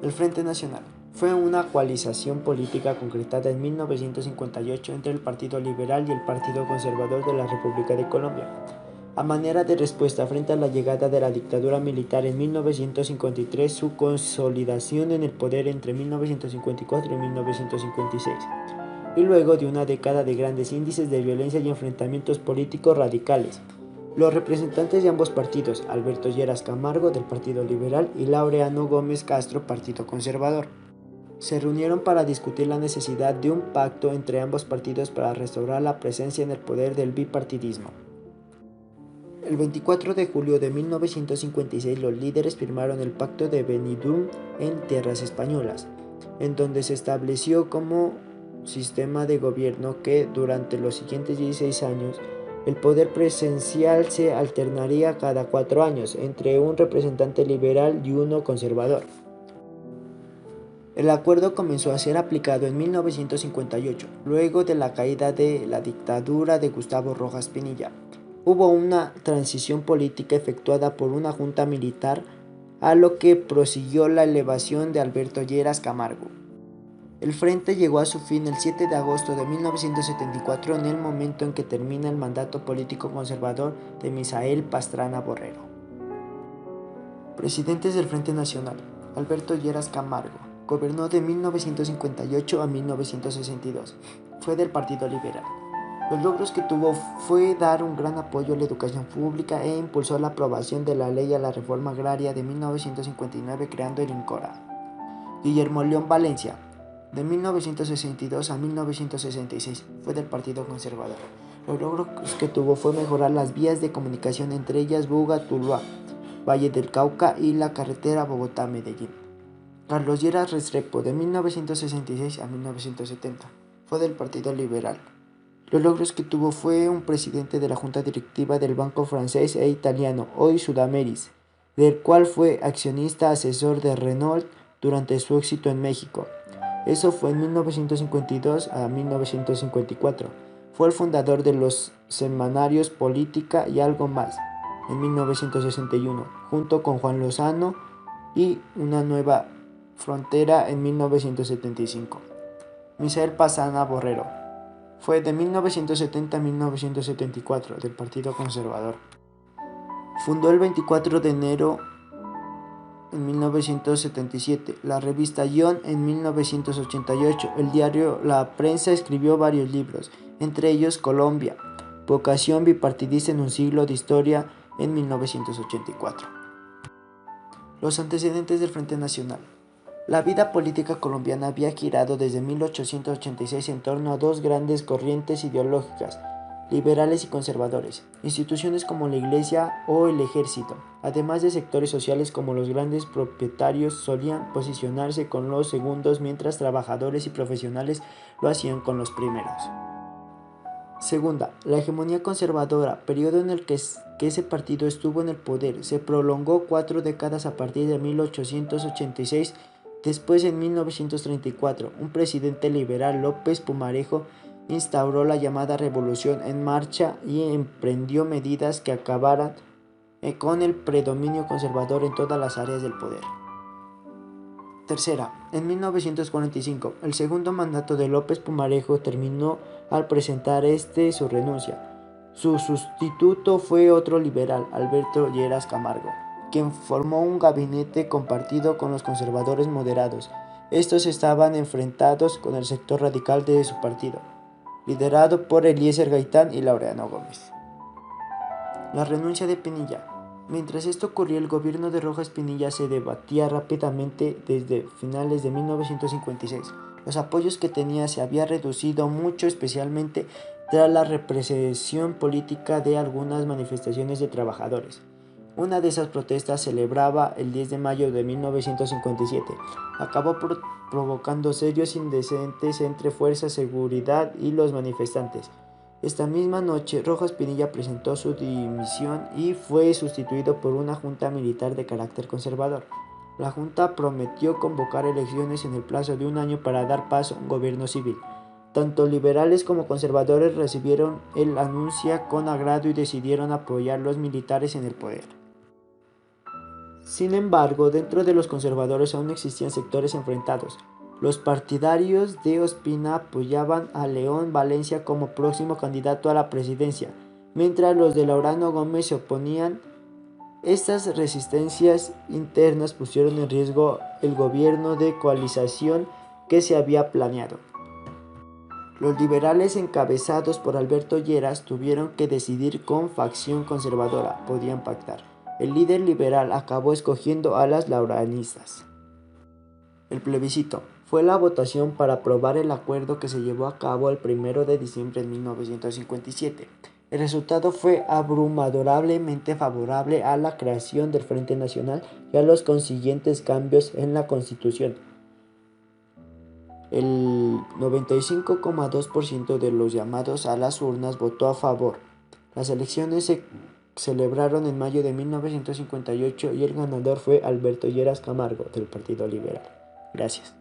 El Frente Nacional fue una coalición política concretada en 1958 entre el Partido Liberal y el Partido Conservador de la República de Colombia, a manera de respuesta frente a la llegada de la dictadura militar en 1953, su consolidación en el poder entre 1954 y 1956, y luego de una década de grandes índices de violencia y enfrentamientos políticos radicales. Los representantes de ambos partidos, Alberto Lleras Camargo del Partido Liberal y Laureano Gómez Castro, Partido Conservador, se reunieron para discutir la necesidad de un pacto entre ambos partidos para restaurar la presencia en el poder del bipartidismo. El 24 de julio de 1956 los líderes firmaron el Pacto de Benidorm en tierras españolas, en donde se estableció como sistema de gobierno que durante los siguientes 16 años el poder presidencial se alternaría cada 4 años entre un representante liberal y uno conservador. El acuerdo comenzó a ser aplicado en 1958, luego de la caída de la dictadura de Gustavo Rojas Pinilla. Hubo una transición política efectuada por una junta militar, a lo que prosiguió la elevación de Alberto Lleras Camargo. El frente llegó a su fin el 7 de agosto de 1974, en el momento en que termina el mandato político conservador de Misael Pastrana Borrero. Presidentes del Frente Nacional. Alberto Lleras Camargo gobernó de 1958 a 1962. Fue del Partido Liberal. Los logros que tuvo fue dar un gran apoyo a la educación pública e impulsó la aprobación de la ley a la reforma agraria de 1959, creando el INCORA. Guillermo León Valencia, de 1962 a 1966, fue del Partido Conservador. Los logros que tuvo fue mejorar las vías de comunicación, entre ellas Buga-Tuluá, Valle del Cauca y la carretera Bogotá-Medellín. Carlos Lleras Restrepo, de 1966 a 1970, fue del Partido Liberal. Los logros que tuvo fue un presidente de la junta directiva del banco francés e italiano, hoy Sudameris, del cual fue accionista asesor de Renault durante su éxito en México. Eso fue en 1952 a 1954. Fue el fundador de los semanarios Política y Algo Más en 1961, junto con Juan Lozano y Una Nueva Frontera en 1975. Misael Pastrana Borrero fue de 1970 a 1974 del Partido Conservador. Fundó el 24 de enero en 1977 la revista Ion en 1988. El diario La Prensa escribió varios libros, entre ellos Colombia, vocación bipartidista en un siglo de historia en 1984. Los antecedentes del Frente Nacional. La vida política colombiana había girado desde 1886 en torno a dos grandes corrientes ideológicas, liberales y conservadores, instituciones como la Iglesia o el Ejército, además de sectores sociales como los grandes propietarios solían posicionarse con los segundos, mientras trabajadores y profesionales lo hacían con los primeros. Segunda, la hegemonía conservadora, periodo en el que ese partido estuvo en el poder, se prolongó 4 décadas a partir de 1886. Después, en 1934, un presidente liberal, López Pumarejo, instauró la llamada Revolución en Marcha y emprendió medidas que acabaran con el predominio conservador en todas las áreas del poder. Tercera, en 1945, el segundo mandato de López Pumarejo terminó al presentar su renuncia. Su sustituto fue otro liberal, Alberto Lleras Camargo, quien formó un gabinete compartido con los conservadores moderados. Estos estaban enfrentados con el sector radical de su partido, liderado por Eliezer Gaitán y Laureano Gómez. La renuncia de Pinilla. Mientras esto ocurría, el gobierno de Rojas Pinilla se debatía rápidamente desde finales de 1956. Los apoyos que tenía se había reducido mucho, especialmente tras la represión política de algunas manifestaciones de trabajadores. Una de esas protestas, celebraba el 10 de mayo de 1957, acabó provocando serios incidentes entre fuerzas de seguridad y los manifestantes. Esta misma noche, Rojas Pinilla presentó su dimisión y fue sustituido por una junta militar de carácter conservador. La junta prometió convocar elecciones en el plazo de un año para dar paso a un gobierno civil. Tanto liberales como conservadores recibieron el anuncio con agrado y decidieron apoyar a los militares en el poder. Sin embargo, dentro de los conservadores aún existían sectores enfrentados. Los partidarios de Ospina apoyaban a León Valencia como próximo candidato a la presidencia, mientras los de Laureano Gómez se oponían. Estas resistencias internas pusieron en riesgo el gobierno de coalición que se había planeado. Los liberales encabezados por Alberto Lleras tuvieron que decidir con facción conservadora, podían pactar. El líder liberal acabó escogiendo a las laureanistas. El plebiscito fue la votación para aprobar el acuerdo que se llevó a cabo el 1 de diciembre de 1957. El resultado fue abrumadoramente favorable a la creación del Frente Nacional y a los consiguientes cambios en la Constitución. El 95,2% de los llamados a las urnas votó a favor. Las elecciones se celebraron en mayo de 1958 y el ganador fue Alberto Lleras Camargo, del Partido Liberal. Gracias.